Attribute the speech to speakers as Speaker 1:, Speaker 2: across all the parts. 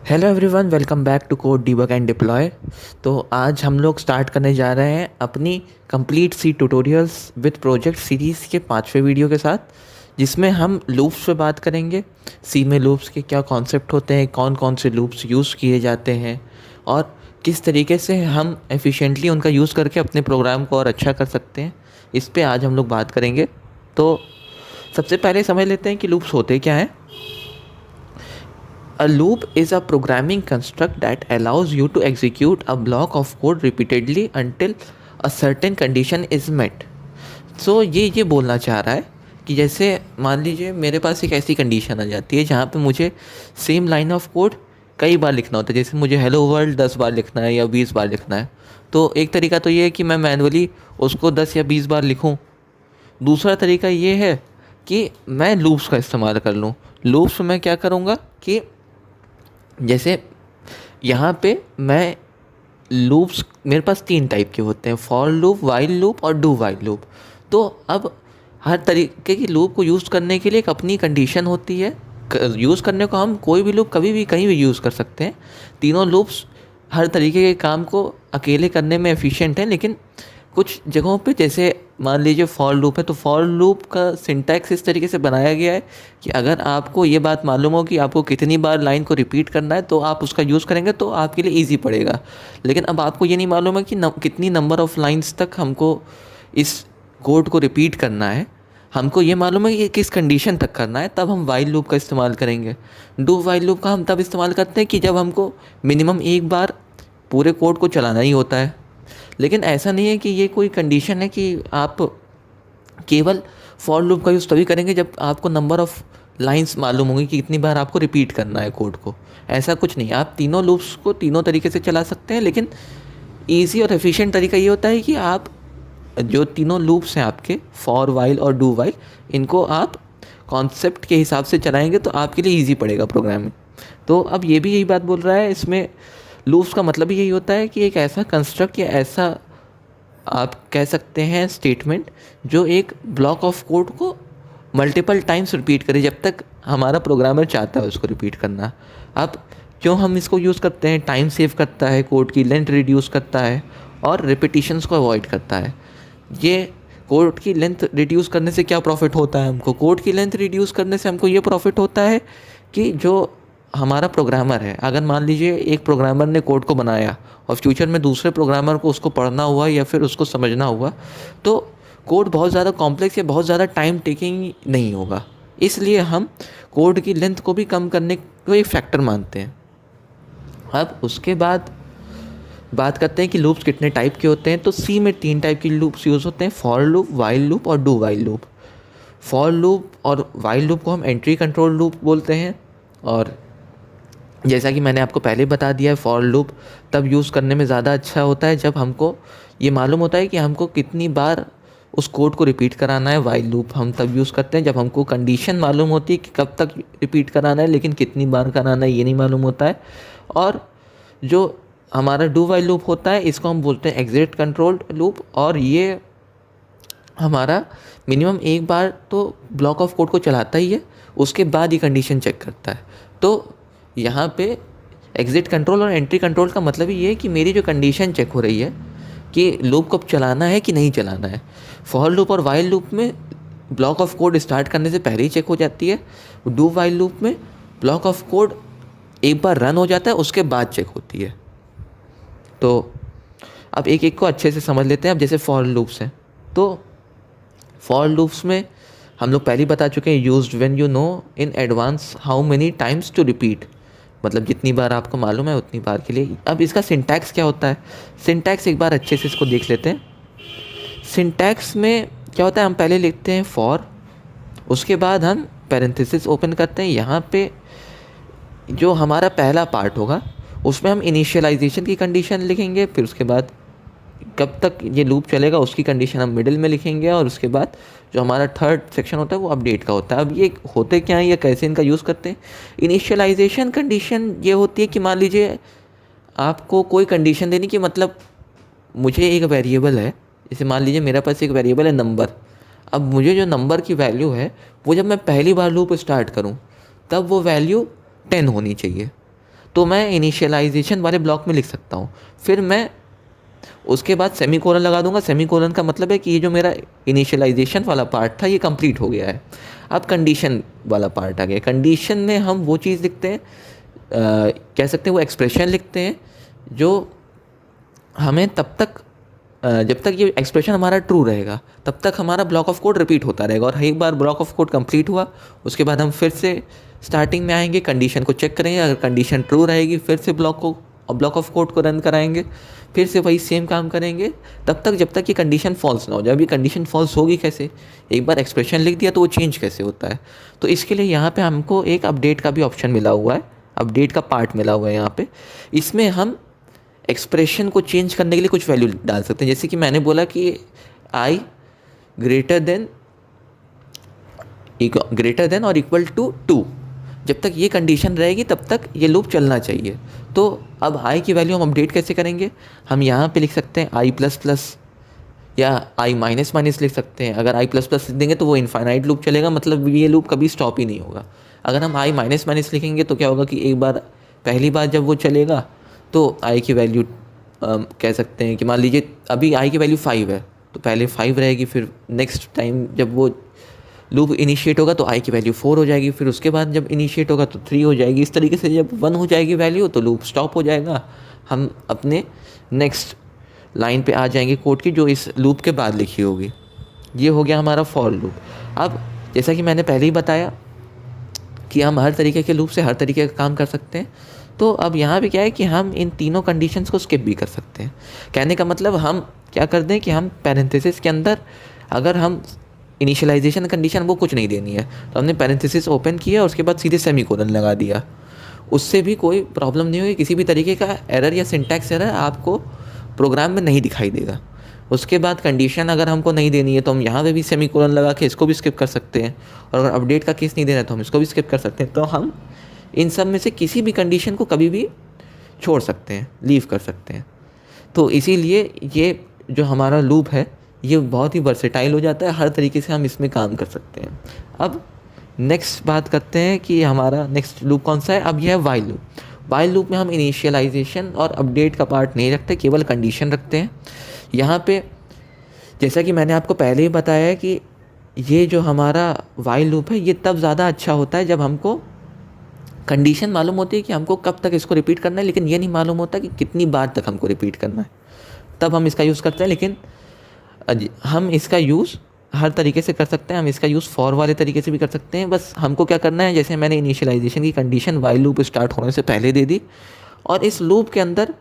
Speaker 1: Hello everyone, welcome back to code debug and deploy. तो आज हम लोग स्टार्ट करने जा रहे हैं अपनी complete C tutorials with project series के 5वें वीडियो के साथ, जिसमें हम लूप्स पे बात करेंगे। सी में लूप्स के क्या कॉन्सेप्ट होते हैं, कौन कौन से लूप्स यूज़ किए जाते हैं और किस तरीके से हम एफिशिएंटली उनका यूज़ करके अपने प्रोग्राम को और अच्छा कर सकते हैं, इस पे आज हम लोग बात करेंगे। तो सबसे पहले समझ लेते हैं कि लूप्स होते क्या हैं। A loop is a programming construct that allows you to execute a block of code repeatedly until a certain condition is met. ये बोलना चाह रहा है कि जैसे मान लीजिए मेरे पास एक ऐसी कंडीशन आ जाती है जहाँ पे मुझे सेम लाइन ऑफ कोड कई बार लिखना होता है। जैसे मुझे हेलो वर्ल्ड 10 बार लिखना है या 20 बार लिखना है, तो एक तरीका तो ये है कि मैं मैनुअली उसको 10 या 20 बार लिखूँ। दूसरा तरीका ये है कि मैं लूप्स का इस्तेमाल कर लूँ। लूप्स में क्या करूँगा कि जैसे यहाँ पे मैं लूप्स, मेरे पास 3 टाइप के होते हैं, फॉर लूप, वाइल लूप और डू वाइल लूप। तो अब हर तरीके की लूप को यूज़ करने के लिए एक अपनी कंडीशन होती है। यूज़ करने को हम कोई भी लूप कभी भी कहीं भी यूज़ कर सकते हैं। तीनों लूप्स हर तरीके के काम को अकेले करने में एफिशिएंट हैं, लेकिन कुछ जगहों पे जैसे मान लीजिए फॉर लूप है, तो फॉर लूप का सिंटैक्स इस तरीके से बनाया गया है कि अगर आपको ये बात मालूम हो कि आपको कितनी बार लाइन को रिपीट करना है तो आप उसका यूज़ करेंगे तो आपके लिए ईजी पड़ेगा। लेकिन अब आपको ये नहीं मालूम है कि कितनी नंबर ऑफ़ लाइन्स तक हमको इस कोड को रिपीट करना है। हमको ये मालूम है कि किस कंडीशन तक करना है, तब हम वाइल लूप का इस्तेमाल करेंगे। डू वाइल लूप का हम तब इस्तेमाल करते हैं कि जब हमको मिनिमम एक बार पूरे कोड को चलाना ही होता है। लेकिन ऐसा नहीं है कि ये कोई कंडीशन है कि आप केवल फॉर लूप का यूज़ तभी करेंगे जब आपको नंबर ऑफ़ लाइंस मालूम होंगी कि कितनी बार आपको रिपीट करना है कोड को। ऐसा कुछ नहीं है, आप तीनों लूप्स को तीनों तरीके से चला सकते हैं। लेकिन ईजी और एफिशिएंट तरीका ये होता है कि आप जो तीनों लूप्स हैं आपके, फॉर वाइल और डू वाइल, इनको आप कॉन्सेप्ट के हिसाब से चलाएंगे तो आपके लिए ईजी पड़ेगा प्रोग्रामिंग। तो अब ये भी यही बात बोल रहा है, इसमें लूप्स का मतलब ही यही होता है कि एक ऐसा कंस्ट्रक्ट या ऐसा आप कह सकते हैं स्टेटमेंट जो एक ब्लॉक ऑफ कोड को मल्टीपल टाइम्स रिपीट करे जब तक हमारा प्रोग्रामर चाहता है उसको रिपीट करना। अब क्यों हम इसको यूज़ करते हैं? टाइम सेव करता है, कोड की लेंथ रिड्यूस करता है और रिपीटिशंस को अवॉइड करता है। ये कोड की लेंथ रिड्यूस करने से क्या प्रॉफिट होता है हमको? कोड की लेंथ रिड्यूस करने से हमको ये प्रॉफिट होता है कि जो हमारा प्रोग्रामर है, अगर मान लीजिए एक प्रोग्रामर ने कोड को बनाया और फ्यूचर में दूसरे प्रोग्रामर को उसको पढ़ना हुआ या फिर उसको समझना हुआ, तो कोड बहुत ज़्यादा कॉम्प्लेक्स या बहुत ज़्यादा टाइम टेकिंग नहीं होगा। इसलिए हम कोड की लेंथ को भी कम करने को एक फैक्टर मानते हैं। अब उसके बाद बात करते हैं कि लूप्स कितने टाइप के होते हैं। तो सी में 3 टाइप की लूप्स यूज़ होते हैं, फॉर लूप, वाइल लूप और do while loop. For loop और वाइल लूप को हम एंट्री कंट्रोल लूप बोलते हैं। और जैसा कि मैंने आपको पहले बता दिया है, फॉर लूप तब यूज़ करने में ज़्यादा अच्छा होता है जब हमको ये मालूम होता है कि हमको कितनी बार उस कोड को रिपीट कराना है। वाइल लूप हम तब यूज़ करते हैं जब हमको कंडीशन मालूम होती है कि कब तक रिपीट कराना है, लेकिन कितनी बार कराना है ये नहीं मालूम होता है। और जो हमारा डू वाइल लूप होता है इसको हम बोलते हैं एग्जिट कंट्रोल्ड लूप, और ये हमारा मिनिमम एक बार तो ब्लॉक ऑफ कोड को चलाता ही है, उसके बाद ये कंडीशन चेक करता है। तो यहाँ पे एग्जिट कंट्रोल और एंट्री कंट्रोल का मतलब ही ये है कि मेरी जो कंडीशन चेक हो रही है कि लूप को चलाना है कि नहीं चलाना है। फॉर लूप और वाइल लूप में ब्लॉक ऑफ कोड स्टार्ट करने से पहले ही चेक हो जाती है। डू वाइल लूप में ब्लॉक ऑफ कोड एक बार रन हो जाता है उसके बाद चेक होती है। तो अब एक एक को अच्छे से समझ लेते हैं। अब जैसे फॉर लूप्स हैं, तो फॉर लूप्स में हम लोग पहले ही बता चुके हैं, used when you know in advance how many times to repeat, मतलब जितनी बार आपको मालूम है उतनी बार के लिए। अब इसका सिंटैक्स क्या होता है? सिंटैक्स एक बार अच्छे से इसको देख लेते हैं। सिंटैक्स में क्या होता है, हम पहले लिखते हैं फॉर, उसके बाद हम पैरेंथेसिस ओपन करते हैं। यहाँ पे जो हमारा पहला पार्ट होगा उसमें हम इनिशियलाइजेशन की कंडीशन लिखेंगे, फिर उसके बाद कब तक ये लूप चलेगा उसकी कंडीशन हम मिडिल में लिखेंगे, और उसके बाद जो हमारा थर्ड सेक्शन होता है वो अपडेट का होता है। अब ये होते क्या है या कैसे इनका यूज़ करते हैं? इनिशियलाइजेशन कंडीशन ये होती है कि मान लीजिए आपको कोई कंडीशन देनी कि मतलब मुझे एक वेरिएबल है, जैसे मान लीजिए मेरे पास एक वेरिएबल है नंबर। अब मुझे जो नंबर की वैल्यू है वो जब मैं पहली बार लूप स्टार्ट करूँ तब वो वैल्यू 10 होनी चाहिए। तो मैं इनिशियलाइजेशन वाले ब्लॉक में लिख सकता हूँ। फिर मैं उसके बाद सेमीकोलन लगा दूंगा। सेमीकोलन का मतलब है कि ये जो मेरा इनिशियलाइजेशन वाला पार्ट था ये कंप्लीट हो गया है। अब कंडीशन वाला पार्ट आ गया। कंडीशन में हम वो चीज़ लिखते हैं, कह सकते हैं वो एक्सप्रेशन लिखते हैं जो हमें तब तक जब तक ये एक्सप्रेशन हमारा ट्रू रहेगा तब तक हमारा ब्लॉक ऑफ कोड रिपीट होता रहेगा। और एक बार ब्लॉक ऑफ कोड कंप्लीट हुआ उसके बाद हम फिर से स्टार्टिंग में आएंगे, कंडीशन को चेक करेंगे, अगर कंडीशन ट्रू रहेगी फिर से ब्लॉक ऑफ कोड को रन कराएंगे, फिर से वही सेम काम करेंगे तब तक जब तक ये कंडीशन फॉल्स ना हो जाए। अभी कंडीशन फॉल्स होगी कैसे, एक बार एक्सप्रेशन लिख दिया तो वो चेंज कैसे होता है। तो इसके लिए यहाँ पे हमको एक अपडेट का भी ऑप्शन मिला हुआ है, अपडेट का पार्ट मिला हुआ है यहाँ पे। इसमें हम एक्सप्रेशन को चेंज करने के लिए कुछ वैल्यू डाल सकते हैं। जैसे कि मैंने बोला कि आई ग्रेटर देन और इक्वल टू 2, जब तक ये कंडीशन रहेगी तब तक ये लूप चलना चाहिए। तो अब आई की वैल्यू हम अपडेट कैसे करेंगे, हम यहाँ पे लिख सकते हैं आई प्लस प्लस या आई माइनस माइनस लिख सकते हैं। अगर आई प्लस प्लस लिख देंगे तो वो इनफाइनाइट लूप चलेगा, मतलब ये लूप कभी स्टॉप ही नहीं होगा। अगर हम आई माइनस माइनस लिखेंगे तो क्या होगा कि एक बार पहली बार जब वो चलेगा तो आई की वैल्यू कह सकते हैं कि मान लीजिए अभी आई की वैल्यू 5 है तो पहले 5 रहेगी, फिर नेक्स्ट टाइम जब वो लूप इनिशिएट होगा तो आई की वैल्यू 4 हो जाएगी, फिर उसके बाद जब इनिशिएट होगा तो 3 हो जाएगी। इस तरीके से जब 1 हो जाएगी वैल्यू तो लूप स्टॉप हो जाएगा, हम अपने नेक्स्ट लाइन पे आ जाएंगे कोड की जो इस लूप के बाद लिखी होगी। ये हो गया हमारा फॉर लूप। अब जैसा कि मैंने पहले ही बताया कि हम हर तरीके के लूप से हर तरीके का काम कर सकते हैं, तो अब यहाँ पे क्या है कि हम इन तीनों कंडीशंस को स्किप भी कर सकते हैं। कहने का मतलब हम क्या कर दें कि हम पैरेंथेसिस के अंदर अगर हम इनिशियलाइजेशन कंडीशन वो कुछ नहीं देनी है तो हमने पैरेंथेसिस ओपन किया और उसके बाद सीधे सेमीकोलन लगा दिया, उससे भी कोई प्रॉब्लम नहीं होगी। किसी भी तरीके का एरर या सिंटैक्स एरर आपको प्रोग्राम में नहीं दिखाई देगा। उसके बाद कंडीशन अगर हमको नहीं देनी है तो हम यहाँ पे भी सेमीकोलन लगा के इसको भी स्किप कर सकते हैं, और अगर अपडेट का केस नहीं देना है तो हम इसको भी स्किप कर सकते हैं। तो हम इन सब में से किसी भी कंडीशन को कभी भी छोड़ सकते हैं, लीव कर सकते हैं। तो इसीलिए ये जो हमारा लूप है ये बहुत ही वर्सेटाइल हो जाता है, हर तरीके से हम इसमें काम कर सकते हैं। अब नेक्स्ट बात करते हैं कि हमारा नेक्स्ट लूप कौन सा है। अब यह है वाइल लूप। वाइल लूप में हम इनिशियलाइजेशन और अपडेट का पार्ट नहीं रखते, केवल कंडीशन रखते हैं। यहाँ पे जैसा कि मैंने आपको पहले ही बताया है कि ये जो हमारा वाइल लूप है ये तब ज़्यादा अच्छा होता है जब हमको कंडीशन मालूम होती है कि हमको कब तक इसको रिपीट करना है, लेकिन ये नहीं मालूम होता कि कितनी बार तक हमको रिपीट करना है, तब हम इसका यूज़ करते हैं। लेकिन हम इसका यूज़ हर तरीके से कर सकते हैं, हम इसका यूज़ फॉर वाले तरीके से भी कर सकते हैं। बस हमको क्या करना है, जैसे मैंने इनिशियलाइजेशन की कंडीशन वाइल लूप स्टार्ट होने से पहले दे दी और इस लूप के अंदर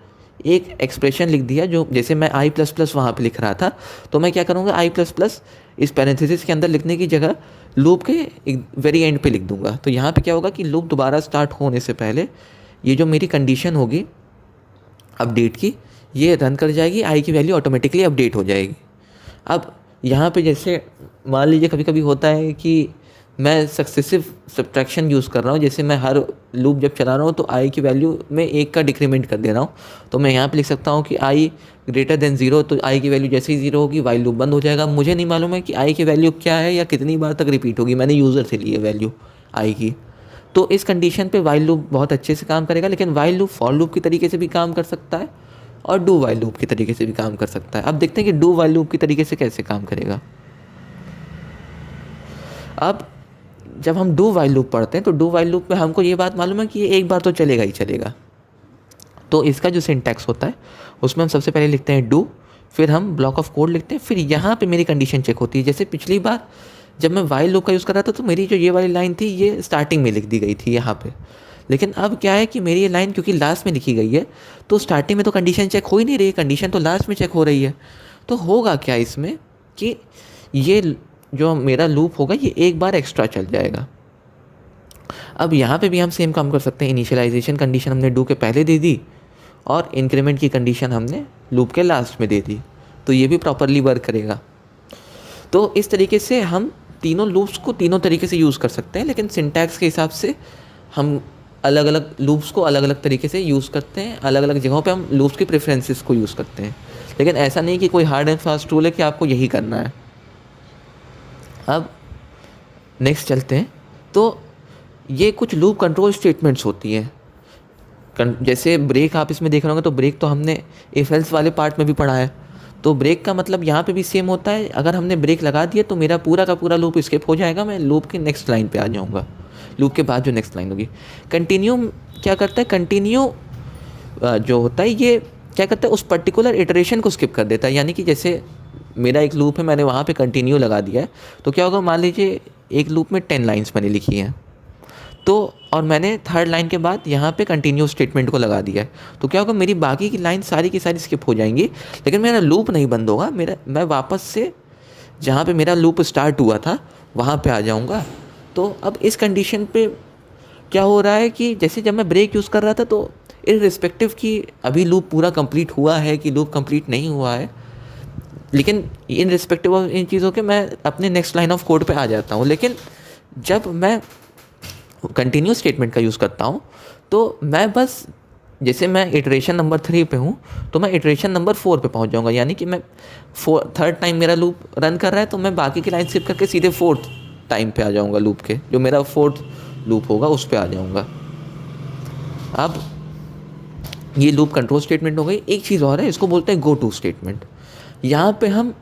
Speaker 1: एक एक्सप्रेशन लिख दिया, जो जैसे मैं आई प्लस प्लस वहाँ पर लिख रहा था तो मैं क्या करूँगा, आई प्लस प्लस इस पैरेंथेसिस के अंदर लिखने की जगह लूप के एक वेरी एंड पे लिख दूंगा। तो यहाँ पे क्या होगा कि लूप दोबारा स्टार्ट होने से पहले ये जो मेरी कंडीशन होगी अपडेट की ये रन कर जाएगी, आई की वैल्यू ऑटोमेटिकली अपडेट हो जाएगी। अब यहाँ पे जैसे मान लीजिए कभी कभी होता है कि मैं सक्सेसिव सब्ट्रैक्शन यूज़ कर रहा हूँ, जैसे मैं हर लूप जब चला रहा हूँ तो आई की वैल्यू में 1 का डिक्रीमेंट कर दे रहा हूँ। तो मैं यहाँ पे लिख सकता हूँ कि आई ग्रेटर देन 0, तो आई की वैल्यू जैसे ही 0 होगी वाइल लूप बंद हो जाएगा। मुझे नहीं मालूम है कि आई की वैल्यू क्या है या कितनी बार तक रिपीट होगी, मैंने यूज़र से ली है वैल्यू आई की। तो इस कंडीशन पे वाइल लूप बहुत अच्छे से काम करेगा, लेकिन वाइल लूप फॉर लूप की तरीके से भी काम कर सकता है और डू वाइल लूप की तरीके से भी काम कर सकता है। अब देखते हैं कि डू वाइल लूप की तरीके से कैसे काम करेगा। अब जब हम डू वाइल लूप पढ़ते हैं तो डू वाइल लूप में हमको ये बात मालूम है कि ये एक बार तो चलेगा ही चलेगा। तो इसका जो सिंटैक्स होता है उसमें हम सबसे पहले लिखते हैं डू, फिर हम ब्लॉक ऑफ कोड लिखते हैं, फिर यहाँ पे मेरी कंडीशन चेक होती है। जैसे पिछली बार जब मैं वाइल लूप का यूज़ कर रहा था तो मेरी जो ये वाली लाइन थी ये स्टार्टिंग में लिख दी गई थी यहाँ पे, लेकिन अब क्या है कि मेरी ये लाइन क्योंकि लास्ट में लिखी गई है तो स्टार्टिंग में तो कंडीशन चेक हो ही नहीं रही, कंडीशन तो लास्ट में चेक हो रही है। तो होगा क्या इसमें कि ये जो मेरा लूप होगा ये एक बार एक्स्ट्रा चल जाएगा। अब यहाँ पे भी हम सेम काम कर सकते हैं, इनिशियलाइजेशन कंडीशन हमने डू के पहले दे दी और इंक्रीमेंट की कंडीशन हमने लूप के लास्ट में दे दी, तो ये भी प्रॉपरली वर्क करेगा। तो इस तरीके से हम तीनों लूप्स को तीनों तरीके से यूज़ कर सकते हैं, लेकिन सिंटैक्स के हिसाब से हम अलग अलग लूप्स को अलग अलग तरीके से यूज़ करते हैं, अलग अलग जगहों पे हम लूप्स की प्रेफरेंसेस को यूज़ करते हैं। लेकिन ऐसा नहीं कि कोई हार्ड एंड फास्ट रूल है कि आपको यही करना है। अब नेक्स्ट चलते हैं। तो ये कुछ लूप कंट्रोल स्टेटमेंट्स होती हैं जैसे ब्रेक आप इसमें देख रहे होंगे तो ब्रेक तो हमने इफ एल्स वाले पार्ट में भी पढ़ा है। तो ब्रेक का मतलब यहाँ पे भी सेम होता है, अगर हमने ब्रेक लगा दिया तो मेरा पूरा का पूरा लूप स्किप हो जाएगा, मैं लूप के नेक्स्ट लाइन पे आ जाऊँगा, लूप के बाद जो नेक्स्ट लाइन होगी। कंटिन्यू क्या करता है, कंटिन्यू जो होता है ये क्या करता है, उस पर्टिकुलर इटरेशन को स्किप कर देता है। यानी कि जैसे मेरा एक लूप है, मैंने वहाँ पे कंटिन्यू लगा दिया है, तो क्या होगा, मान लीजिए एक लूप में 10 लाइन्स मैंने लिखी हैं, तो और मैंने थर्ड लाइन के बाद यहाँ पे कंटिन्यू स्टेटमेंट को लगा दिया है, तो क्या होगा, मेरी बाकी की लाइन सारी की सारी स्किप हो जाएंगी, लेकिन मेरा लूप नहीं बंद होगा, मैं वापस से जहाँ पे मेरा लूप स्टार्ट हुआ था वहाँ पे आ जाऊँगा। तो अब इस कंडीशन पे क्या हो रहा है कि जैसे जब मैं ब्रेक यूज़ कर रहा था तो इररिस्पेक्टिव कि अभी लूप पूरा कंप्लीट हुआ है कि लूप कंप्लीट नहीं हुआ है, लेकिन इन रिस्पेक्टिव ऑफ इन चीज़ों के मैं अपने नेक्स्ट लाइन ऑफ कोड पे आ जाता हूँ। लेकिन जब मैं कंटिन्यू स्टेटमेंट का यूज़ करता हूँ तो मैं बस, जैसे मैं इटरेशन नंबर 3 पे हूँ तो मैं इटरेशन नंबर 4 पे पहुँच जाऊँगा, यानी कि मैं थर्ड टाइम मेरा लूप रन कर रहा है तो मैं बाकी की लाइन स्किप करके सीधे फोर्थ टाइम पे आ जाऊँगा, लूप के जो मेरा फोर्थ लूप होगा उस पे आ जाऊँगा। अब ये लूप कंट्रोल स्टेटमेंट हो गई। एक चीज़ और है, इसको बोलते हैं गो टू स्टेटमेंट। यहाँ पे हम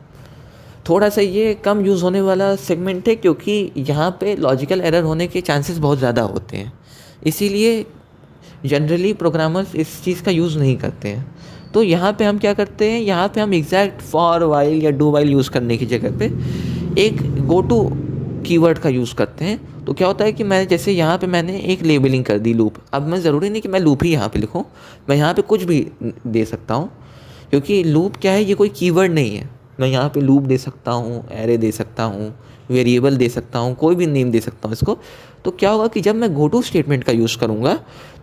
Speaker 1: थोड़ा सा, ये कम यूज़ होने वाला सेगमेंट है क्योंकि यहाँ पे लॉजिकल एरर होने के चांसेस बहुत ज़्यादा होते हैं, इसीलिए जनरली प्रोग्रामर्स इस चीज़ का यूज़ नहीं करते हैं। तो यहाँ पे हम क्या करते हैं, यहाँ पे हम एग्जैक्ट फॉर वाइल या डू वाइल यूज़ करने की जगह पे एक गो टू कीवर्ड का यूज़ करते हैं। तो क्या होता है कि मैं जैसे यहाँ पे मैंने एक लेबलिंग कर दी लूप, अब मैं ज़रूरी नहीं कि मैं लूप ही यहाँ पे लिखूँ, मैं यहाँ पे कुछ भी दे सकता हूँ, क्योंकि लूप क्या है, ये कोई कीवर्ड नहीं है। मैं यहाँ पे लूप दे सकता हूँ, एरे दे सकता हूँ, वेरिएबल दे सकता हूँ, कोई भी नेम दे सकता हूँ इसको। तो क्या होगा कि जब मैं गो टू स्टेटमेंट का यूज़ करूँगा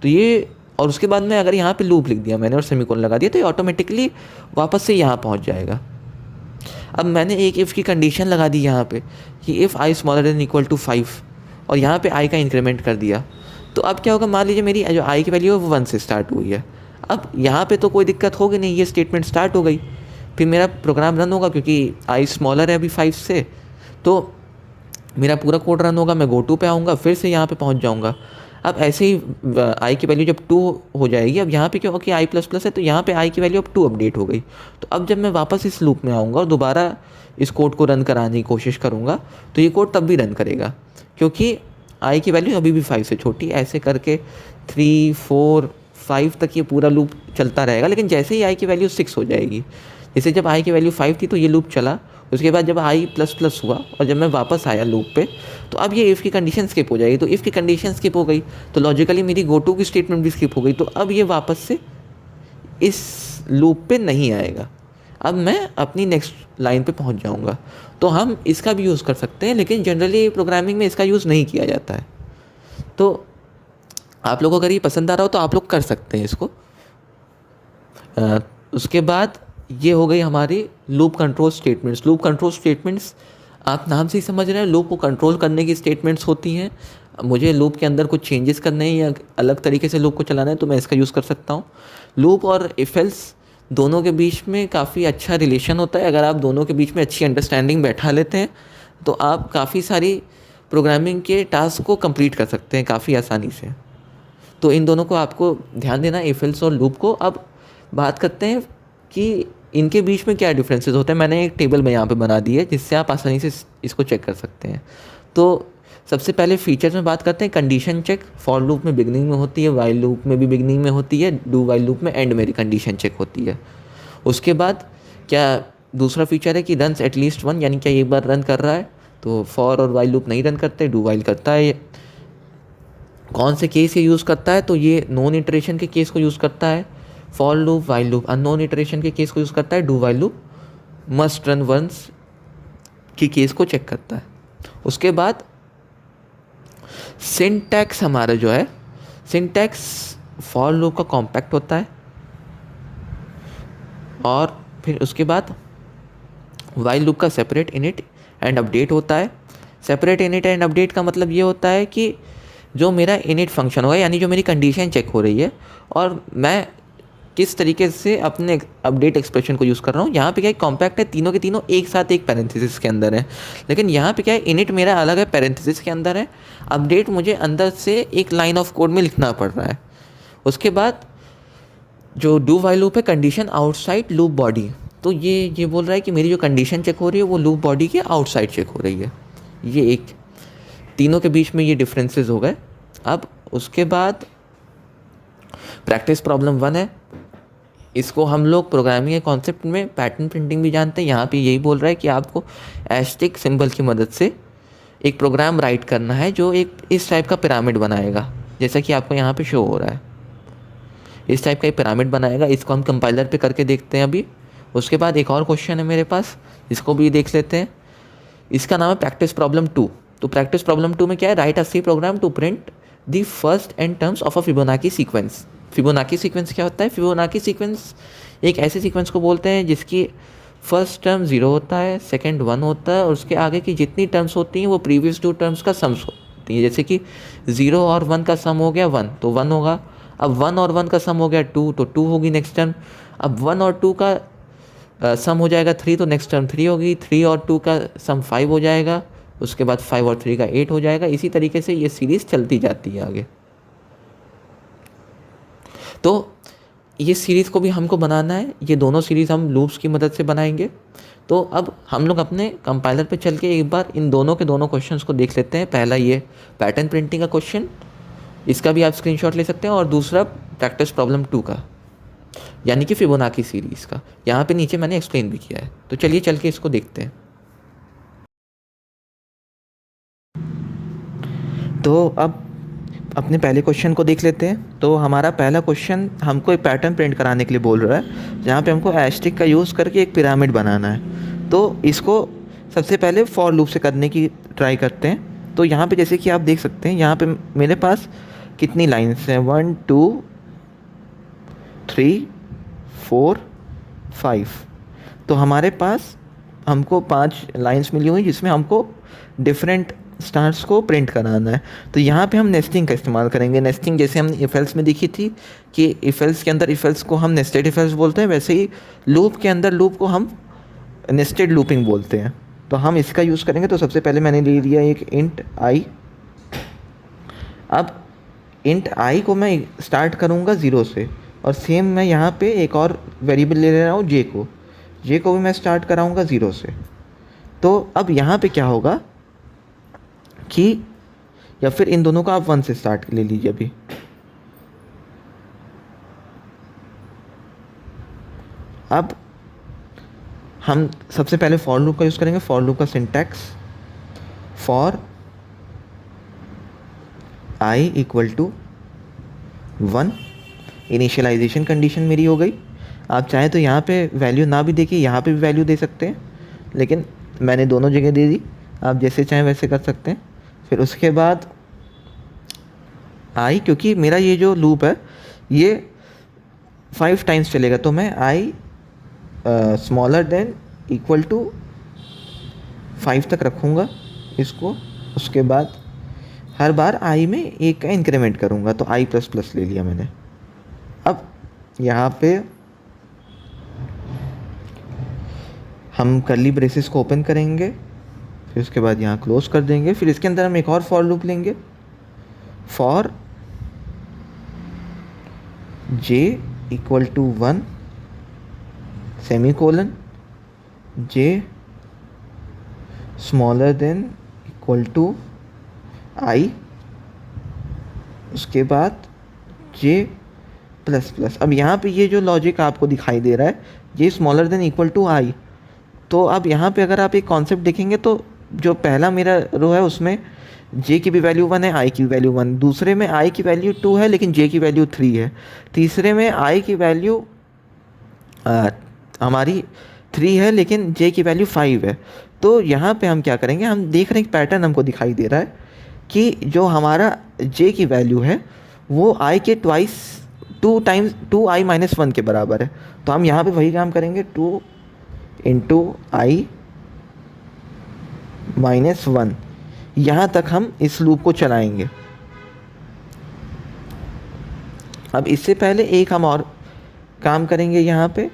Speaker 1: तो ये, और उसके बाद मैं अगर यहाँ पे लूप लिख दिया मैंने और सेमीकोलन लगा दिया तो ये ऑटोमेटिकली वापस से यहाँ पहुँच जाएगा। अब मैंने एक इफ़ की कंडीशन लगा दी यहाँ पे कि if i smaller than equal to 5, और यहाँ पे आई का इंक्रीमेंट कर दिया, तो अब क्या होगा, मान लीजिए मेरी जो आई की वैल्यू है वो 1 से स्टार्ट हुई है। अब यहाँ पे तो कोई दिक्कत होगी नहीं, ये स्टेटमेंट स्टार्ट हो गई, फिर मेरा प्रोग्राम रन होगा क्योंकि आई स्मॉलर है अभी 5 से, तो मेरा पूरा कोड रन होगा, मैं गो टू पे आऊँगा, फिर से यहाँ पे पहुँच जाऊँगा। अब ऐसे ही आई की वैल्यू जब 2 हो जाएगी, अब यहाँ पे क्या होगा कि आई प्लस प्लस है तो यहाँ पे आई की वैल्यू अब 2 अपडेट हो गई। तो अब जब मैं वापस इस लूप में आऊँगा और दोबारा इस कोड को रन कराने की कोशिश करूँगा तो ये कोड तब भी रन करेगा, क्योंकि आई की वैल्यू अभी भी 5 से छोटी। ऐसे करके 3, 4, 5 तक ये पूरा लूप चलता रहेगा, लेकिन जैसे ही आई की वैल्यू 6 हो जाएगी, जैसे जब आई की वैल्यू 5 थी तो ये लूप चला, उसके बाद जब आई प्लस प्लस हुआ और जब मैं वापस आया लूप पे तो अब ये इफ़ की कंडीशन स्किप हो जाएगी। तो इफ़ की कंडीशन स्किप हो गई तो लॉजिकली मेरी गो टू की स्टेटमेंट भी स्किप हो गई, तो अब ये वापस से इस लूप पे नहीं आएगा, अब मैं अपनी नेक्स्ट लाइन पे पहुंच जाऊंगा। तो हम इसका भी यूज़ कर सकते हैं, लेकिन जनरली प्रोग्रामिंग में इसका यूज़ नहीं किया जाता है। तो आप लोगों को अगर ये पसंद आ रहा हो तो आप लोग कर सकते हैं इसको। उसके बाद ये हो गई हमारी loop control statements. Loop control statements आप नाम से ही समझ रहे हैं, लूप को कंट्रोल करने की स्टेटमेंट्स होती हैं। मुझे लूप के अंदर कुछ चेंजेस करने हैं या अलग तरीके से लूप को चलाना है तो मैं इसका यूज़ कर सकता हूँ। लूप और इफ एल्स दोनों के बीच में काफ़ी अच्छा रिलेशन होता है। अगर आप दोनों के बीच में अच्छी अंडरस्टैंडिंग बैठा लेते हैं तो आप काफ़ी सारी प्रोग्रामिंग के टास्क को कंप्लीट कर सकते हैं काफ़ी आसानी से। तो इन दोनों को आपको ध्यान देना, इफ एल्स और लूप को। अब बात करते हैं कि इनके बीच में क्या डिफरेंसेस होते हैं। मैंने एक टेबल में यहाँ पे बना दी है जिससे आप आसानी से इसको चेक कर सकते हैं। तो सबसे पहले फीचर्स में बात करते हैं। कंडीशन चेक फॉर लूप में बिगनिंग में होती है, वाइल लूप में भी बिगनिंग में होती है, डू वाइल लूप में एंड में कंडीशन चेक होती है। उसके बाद क्या दूसरा फीचर है कि रन्स एटलीस्ट 1, यानी क्या एक बार रन कर रहा है। तो फॉर और वाइल लूप नहीं रन करते, डू वाइल करता है। कौन से केस ये यूज़ करता है, तो ये नॉन इटरेशन के केस को यूज़ करता है। For loop, while loop unknown iteration के केस को यूज़ करता है। Do while loop must run once की केस को चेक करता है। उसके बाद सिंटैक्स हमारा जो है, सिंटैक्स फॉर लूप का कॉम्पैक्ट होता है। और फिर उसके बाद वाइल लूप का सेपरेट इनिट एंड अपडेट होता है। सेपरेट इनिट एंड अपडेट का मतलब ये होता है कि जो मेरा इनिट फंक्शन होगा, यानी जो मेरी कंडीशन चेक हो रही है और मैं किस तरीके से अपने अपडेट एक्सप्रेशन को यूज़ कर रहा हूँ। यहाँ पे क्या है, कॉम्पैक्ट है, तीनों के तीनों एक साथ एक पैरेंथेसिस के अंदर है। लेकिन यहाँ पे क्या है, इनिट मेरा अलग है, पैरेंथेसिस के अंदर है। अपडेट मुझे अंदर से एक लाइन ऑफ कोड में लिखना पड़ रहा है। उसके बाद जो डू वाइल लूप है, कंडीशन आउटसाइड लूप बॉडी, तो ये बोल रहा है कि मेरी जो कंडीशन चेक हो रही है वो लूप बॉडी के आउटसाइड चेक हो रही है। ये एक तीनों के बीच में ये डिफरेंसेस हो गए। अब उसके बाद प्रैक्टिस प्रॉब्लम 1 है, इसको हम लोग प्रोग्रामिंग के कॉन्सेप्ट में पैटर्न प्रिंटिंग भी जानते हैं। यहाँ पे यही बोल रहा है कि आपको एस्टिक सिंबल की मदद से एक प्रोग्राम राइट करना है जो एक इस टाइप का पिरामिड बनाएगा, जैसा कि आपको यहाँ पे शो हो रहा है। इस टाइप का एक पिरामिड बनाएगा। इसको हम कंपाइलर पे करके देखते हैं अभी। उसके बाद एक और क्वेश्चन है मेरे पास, इसको भी देख लेते हैं। इसका नाम है प्रैक्टिस प्रॉब्लम 2। तो प्रैक्टिस प्रॉब्लम 2 में क्या है, write a C program to print the first n terms of a Fibonacci sequence. Fibonacci sequence क्या होता है? फिबोनाची सीक्वेंस एक ऐसे सीक्वेंस को बोलते हैं जिसकी फर्स्ट टर्म 0 होता है, सेकंड 1 होता है और उसके आगे की जितनी टर्म्स होती हैं वो प्रीवियस 2 टर्म्स का सम्स होती हैं। जैसे कि 0 और 1 का सम हो गया 1, तो 1 होगा। अब 1 और 1 का सम हो गया 2, तो 2 होगी नेक्स्ट टर्म। अब 1 और 2 का सम हो जाएगा 3, तो नेक्स्ट टर्म 3 होगी। 3 और 2 का सम 5 हो जाएगा, उसके बाद 5 और 3 का 8 हो जाएगा। इसी तरीके से ये सीरीज़ चलती जाती है आगे। तो ये सीरीज़ को भी हमको बनाना है, ये दोनों सीरीज़ हम लूप्स की मदद से बनाएंगे। तो अब हम लोग अपने कंपाइलर पे चल के एक बार इन दोनों के दोनों क्वेश्चंस को देख लेते हैं। पहला ये पैटर्न प्रिंटिंग का क्वेश्चन, इसका भी आप स्क्रीनशॉट ले सकते हैं, और दूसरा प्रैक्टिस प्रॉब्लम 2 का, यानी कि फिबोनाची सीरीज़ का। यहाँ पे नीचे मैंने एक्सप्लेन भी किया है। तो चलिए चल के इसको देखते हैं। तो अब अपने पहले क्वेश्चन को देख लेते हैं। तो हमारा पहला क्वेश्चन हमको एक पैटर्न प्रिंट कराने के लिए बोल रहा है, जहाँ पे हमको एस्टिक का यूज़ करके एक पिरामिड बनाना है। तो इसको सबसे पहले फॉर लूप से करने की ट्राई करते हैं। तो यहाँ पे जैसे कि आप देख सकते हैं, यहाँ पे मेरे पास कितनी लाइन्स हैं, 1 2 3 4 5। तो हमारे पास हमको 5 लाइन्स मिली हुई जिसमें हमको डिफरेंट स्टार्स को प्रिंट कराना है। तो यहाँ पे हम नेस्टिंग का इस्तेमाल करेंगे। नेस्टिंग जैसे हमने इफ एल्स में देखी थी कि इफ एल्स के अंदर इफ एल्स को हम नेस्टेड इफ एल्स बोलते हैं, वैसे ही लूप के अंदर लूप को हम नेस्टेड लूपिंग बोलते हैं। तो हम इसका यूज़ करेंगे। तो सबसे पहले मैंने ले लिया एक इंट आई। अब इंट आई को मैं स्टार्ट करूँगा 0 से, और सेम मैं यहाँ पे एक और वेरिएबल ले रहा हूँ जे को भी मैं स्टार्ट कराऊँगा 0 से। तो अब यहाँ पे क्या होगा कि, या फिर इन दोनों को आप 1 से स्टार्ट ले लीजिए अभी। अब हम सबसे पहले फॉर लूप का यूज़ करेंगे। फॉर लूप का syntax, for i equal to 1। Initialization condition मेरी हो गई। आप चाहें तो यहाँ पे वैल्यू ना भी देखिए, यहाँ पे भी वैल्यू दे सकते हैं, लेकिन मैंने दोनों जगह दे दी। आप जैसे चाहें वैसे कर सकते हैं। फिर उसके बाद आई, क्योंकि मेरा ये जो लूप है ये 5 टाइम्स चलेगा, तो मैं आई स्मॉलर देन इक्वल टू 5 तक रखूँगा इसको। उसके बाद हर बार आई में एक का इंक्रीमेंट करूँगा। तो आई प्लस प्लस ले लिया मैंने। अब यहाँ पे हम कर्ली ब्रेसेस को ओपन करेंगे, फिर उसके बाद यहाँ क्लोज कर देंगे। फिर इसके अंदर हम एक और फॉर लूप लेंगे, for j equal to 1 semicolon, j smaller than equal to I, उसके बाद जे प्लस प्लस। अब यहाँ पे ये जो लॉजिक आपको दिखाई दे रहा है, जे स्मॉलर देन इक्वल टू आई, तो अब यहाँ पे अगर आप एक कॉन्सेप्ट देखेंगे तो जो पहला मेरा रो है उसमें जे की भी वैल्यू 1 है, आई की वैल्यू 1। दूसरे में आई की वैल्यू 2 है लेकिन जे की वैल्यू 3 है। तीसरे में आई की वैल्यू हमारी 3 है लेकिन जे की वैल्यू 5 है। तो यहाँ पे हम क्या करेंगे, हम देख रहे हैं पैटर्न हमको दिखाई दे रहा है कि जो हमारा जे की वैल्यू है वो आई के ट्वाइस 2 टाइम्स 2i-1 के बराबर है। तो हम यहाँ पे वही काम करेंगे, 2 इंटू आई -1। यहाँ तक हम इस लूप को चलाएंगे। अब इससे पहले एक हम और काम करेंगे यहाँ पे।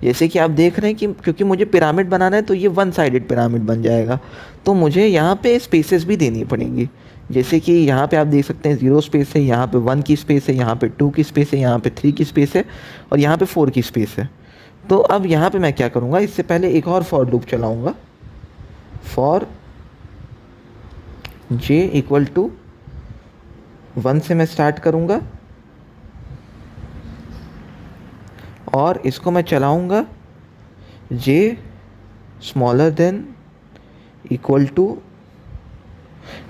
Speaker 1: जैसे कि आप देख रहे हैं कि क्योंकि मुझे पिरामिड बनाना है तो ये 1 साइडेड पिरामिड बन जाएगा, तो मुझे यहाँ पे स्पेसेस भी देनी पड़ेंगी। जैसे कि यहाँ पे आप देख सकते हैं 0 स्पेस है, यहाँ पे 1 की स्पेस है, यहाँ पे 2 की स्पेस है, यहाँ पे 3 की स्पेस है और यहाँ पे 4 की स्पेस है। तो अब यहाँ पे मैं क्या करूँगा, इससे पहले एक और फॉर लूप चलाऊँगा। फॉर j इक्वल टू 1 से मैं स्टार्ट करूँगा और इसको मैं चलाऊँगा j smaller than equal to.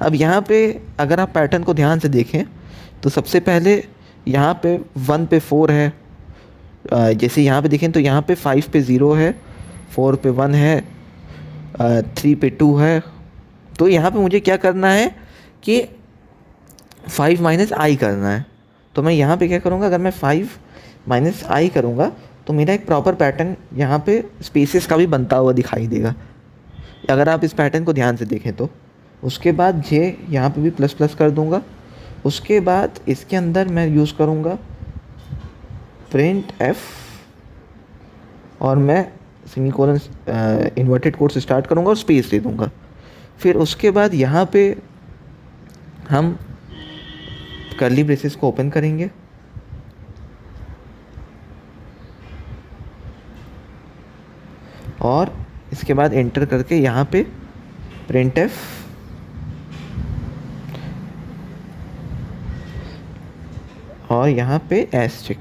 Speaker 1: अब यहाँ पे अगर आप पैटर्न को ध्यान से देखें तो सबसे पहले यहाँ पे 1 पे 4 है, जैसे यहाँ पे देखें तो यहाँ पे 5 पे 0 है, 4 पे 1 है, 3 पे 2 है। तो यहाँ पे मुझे क्या करना है कि 5 माइनस आई करना है। तो मैं यहाँ पे क्या करूँगा, अगर मैं 5 माइनस आई करूँगा तो मेरा एक प्रॉपर पैटर्न यहाँ पे स्पेसेस का भी बनता हुआ दिखाई देगा, अगर आप इस पैटर्न को ध्यान से देखें तो। उसके बाद जे यहाँ पे भी प्लस प्लस कर दूँगा। उसके बाद इसके अंदर मैं यूज़ करूँगा प्रिंट एफ और मैं सेमीकोलन इन्वर्टेड कोट्स स्टार्ट करूँगा और स्पेस दे दूँगा। फिर उसके बाद यहाँ पे हम कर्ली ब्रेसेस को ओपन करेंगे और इसके बाद एंटर करके यहाँ पे प्रिंट एफ और यहाँ पे एस्टेरिक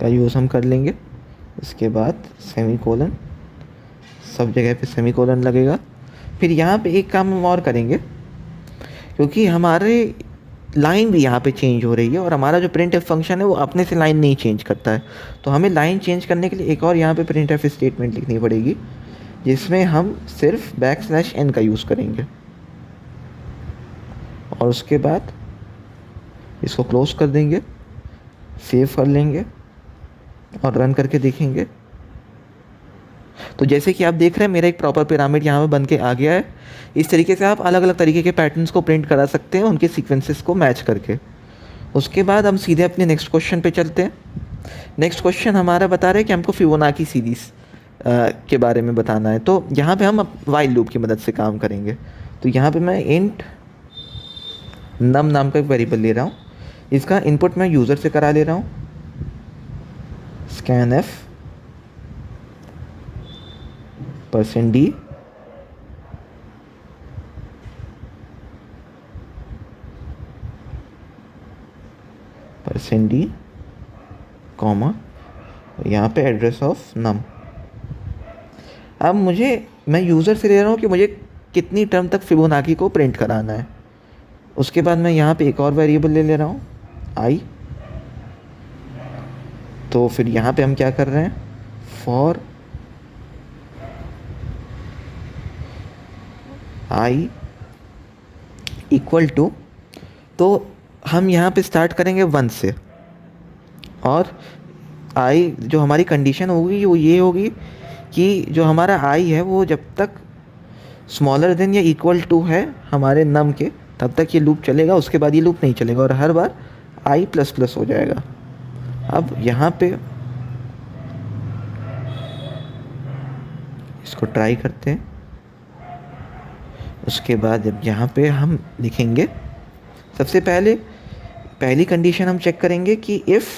Speaker 1: का यूज़ हम कर लेंगे। इसके बाद सेमीकोलन, सब जगह पे सेमीकोलन लगेगा। फिर यहाँ पे एक काम हम और करेंगे, क्योंकि हमारे लाइन भी यहाँ पे चेंज हो रही है और हमारा जो प्रिंट एफ फंक्शन है वो अपने से लाइन नहीं चेंज करता है, तो हमें लाइन चेंज करने के लिए एक और यहाँ पे प्रिंट एफ स्टेटमेंट लिखनी पड़ेगी, जिसमें हम सिर्फ \n का यूज़ करेंगे। और उसके बाद इसको क्लोज कर देंगे, सेव कर लेंगे और रन करके देखेंगे। तो जैसे कि आप देख रहे हैं मेरा एक प्रॉपर पिरामिड यहाँ पे बन के आ गया है। इस तरीके से आप अलग अलग तरीके के पैटर्न्स को प्रिंट करा सकते हैं उनके सीक्वेंसेस को मैच करके। उसके बाद हम सीधे अपने नेक्स्ट क्वेश्चन पे चलते हैं। नेक्स्ट क्वेश्चन हमारा बता रहे हैं कि हमको फिबोनाची सीरीज़ के बारे में बताना है। तो यहाँ पे हम वाइल लूप की मदद से काम करेंगे। तो यहाँ पे मैं इंट नम नाम का एक वेरिएबल ले रहा हूँ, इसका इनपुट मैं यूज़र से करा ले रहा हूँ, scanf %d %d कॉमा यहाँ पे एड्रेस ऑफ नम। अब मैं यूज़र से ले रहा हूँ कि मुझे कितनी टर्म तक फिबोनाची को प्रिंट कराना है। उसके बाद मैं यहाँ पे एक और वेरिएबल ले रहा हूँ i। तो फिर यहाँ पे हम क्या कर रहे हैं, फॉर i इक्वल टू, तो हम यहाँ पे स्टार्ट करेंगे 1 से और i जो हमारी कंडीशन होगी वो ये होगी कि जो हमारा i है वो जब तक स्मॉलर देन या इक्वल टू है हमारे नम के तब तक ये लूप चलेगा, उसके बाद ये लूप नहीं चलेगा और हर बार i प्लस प्लस हो जाएगा। अब यहाँ पे इसको ट्राई करते हैं। उसके बाद जब यहाँ पे हम लिखेंगे, सबसे पहली कंडीशन हम चेक करेंगे कि इफ़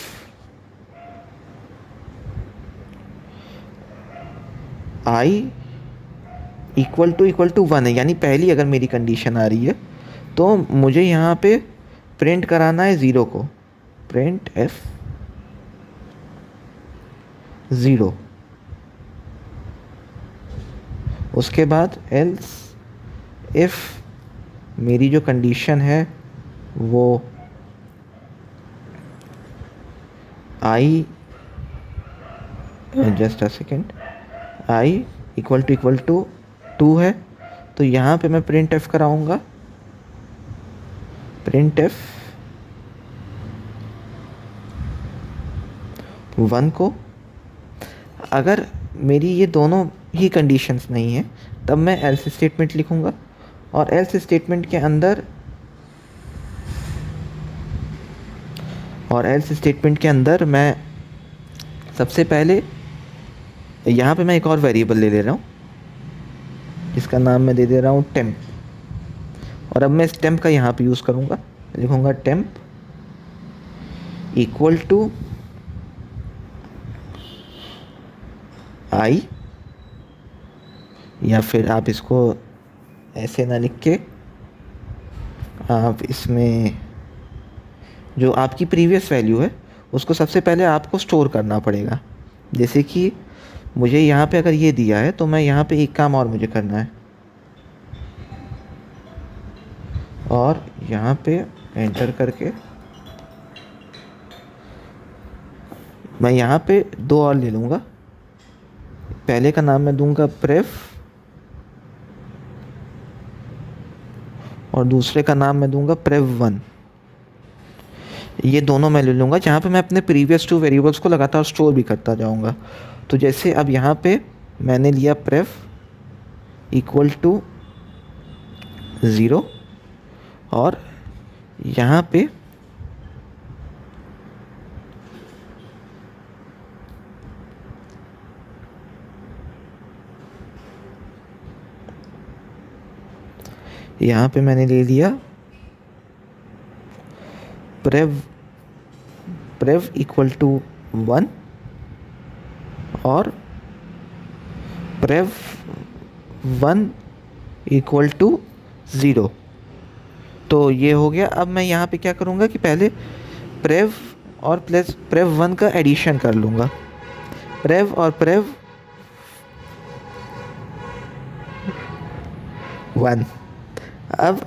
Speaker 1: i इक्वल टू 1 है, यानी पहली अगर मेरी कंडीशन आ रही है तो मुझे यहाँ पे प्रिंट कराना है 0 को, प्रिंट f 0। उसके बाद एल्स इफ़ मेरी जो कंडीशन है वो i just a second i equal to 2 है, तो यहाँ पे मैं प्रिंट एफ कराऊँगा, प्रिंट एफ 1 को। अगर मेरी ये दोनों ही कंडीशंस नहीं है तब मैं एल्स स्टेटमेंट लिखूँगा और एल्स स्टेटमेंट के अंदर मैं सबसे पहले यहाँ पे मैं एक और वेरिएबल ले रहा हूँ जिसका नाम मैं दे दे रहा हूँ टेम्प। और अब मैं इस टेम्प का यहाँ पे यूज़ करूँगा, लिखूँगा टेम्प इक्वल टू आई, या फिर आप इसको ऐसे ना लिख के आप इसमें जो आपकी प्रीवियस वैल्यू है उसको सबसे पहले आपको स्टोर करना पड़ेगा। जैसे कि मुझे यहाँ पे अगर ये दिया है तो मैं यहाँ पे एक काम और मुझे करना है, और यहाँ पे एंटर करके मैं यहाँ पे दो और ले लूँगा। पहले का नाम मैं दूंगा प्रेफ और दूसरे का नाम मैं दूंगा prev1। ये दोनों मैं ले लूँगा जहाँ पे मैं अपने प्रीवियस 2 वेरिएबल्स को लगातार स्टोर भी करता जाऊँगा। तो जैसे अब यहाँ पे मैंने लिया prev इक्वल टू 0 और यहाँ पे मैंने ले लिया prev इक्वल टू 1 और prev1 इक्वल टू 0। तो ये हो गया। अब मैं यहाँ पे क्या करूँगा कि पहले prev और प्लस prev1 का एडिशन कर लूँगा। prev और prev1। अब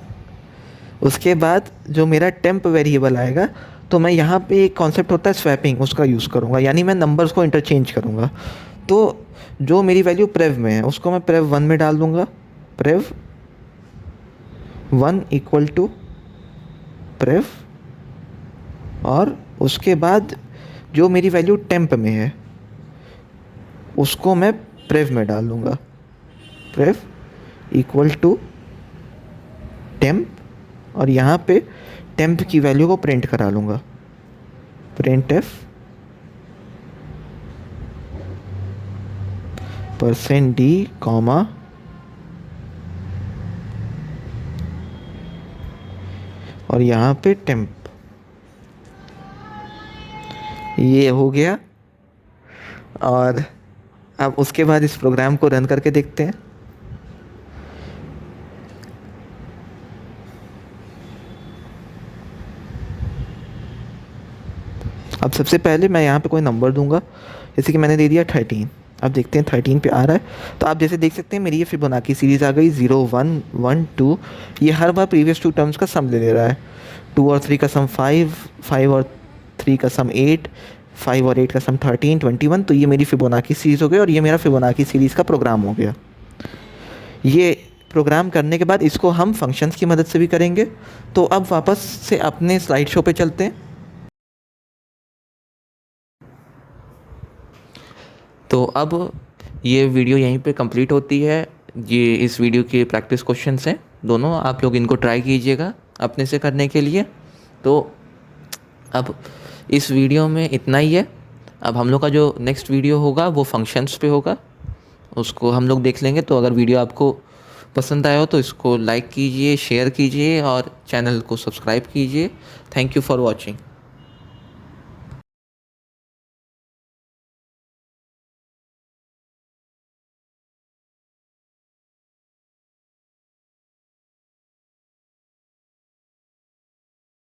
Speaker 1: उसके बाद जो मेरा टेम्प वेरिएबल आएगा तो मैं यहाँ पे एक कॉन्सेप्ट होता है स्वैपिंग, उसका यूज़ करूँगा, यानी मैं नंबर्स को इंटरचेंज करूँगा। तो जो मेरी वैल्यू prev में है उसको मैं prev1 में डाल दूँगा, prev1 इक्वल टू prev, और उसके बाद जो मेरी वैल्यू टेम्प में है उसको मैं prev में डाल दूँगा, prev इक्वल टू टेम्प, और यहाँ पे टेम्प की वैल्यू को प्रिंट करा लूँगा, printf %d कॉमा और यहाँ पे टेम्प। ये हो गया। और अब उसके बाद इस प्रोग्राम को रन करके देखते हैं। अब सबसे पहले मैं यहाँ पे कोई नंबर दूंगा, जैसे कि मैंने दे दिया 13। अब देखते हैं 13 पे आ रहा है। तो आप जैसे देख सकते हैं मेरी ये फिबोनाची सीरीज़ आ गई 0 1 1 2। ये हर बार प्रीवियस 2 टर्म्स का सम ले रहा है। 2 और 3 का सम 5, 5 और 3 का सम 8, 5 और 8 का सम 13, 21। तो ये मेरी फिबोनाची सीरीज़ हो गई और ये मेरा फिबोनाची सीरीज़ का प्रोग्राम हो गया। ये प्रोग्राम करने के बाद इसको हम फंक्शंस की मदद से भी करेंगे। तो अब वापस से अपने स्लाइड शो पे चलते हैं। तो अब ये वीडियो यहीं पे कंप्लीट होती है। ये इस वीडियो के प्रैक्टिस क्वेश्चंस हैं दोनों, आप लोग इनको ट्राई कीजिएगा अपने से करने के लिए। तो अब इस वीडियो में इतना ही है। अब हम लोग का जो नेक्स्ट वीडियो होगा वो फंक्शंस पे होगा, उसको हम लोग देख लेंगे। तो अगर वीडियो आपको पसंद आया हो तो इसको लाइक कीजिए, शेयर कीजिए और चैनल को सब्सक्राइब कीजिए। Thank you for watching.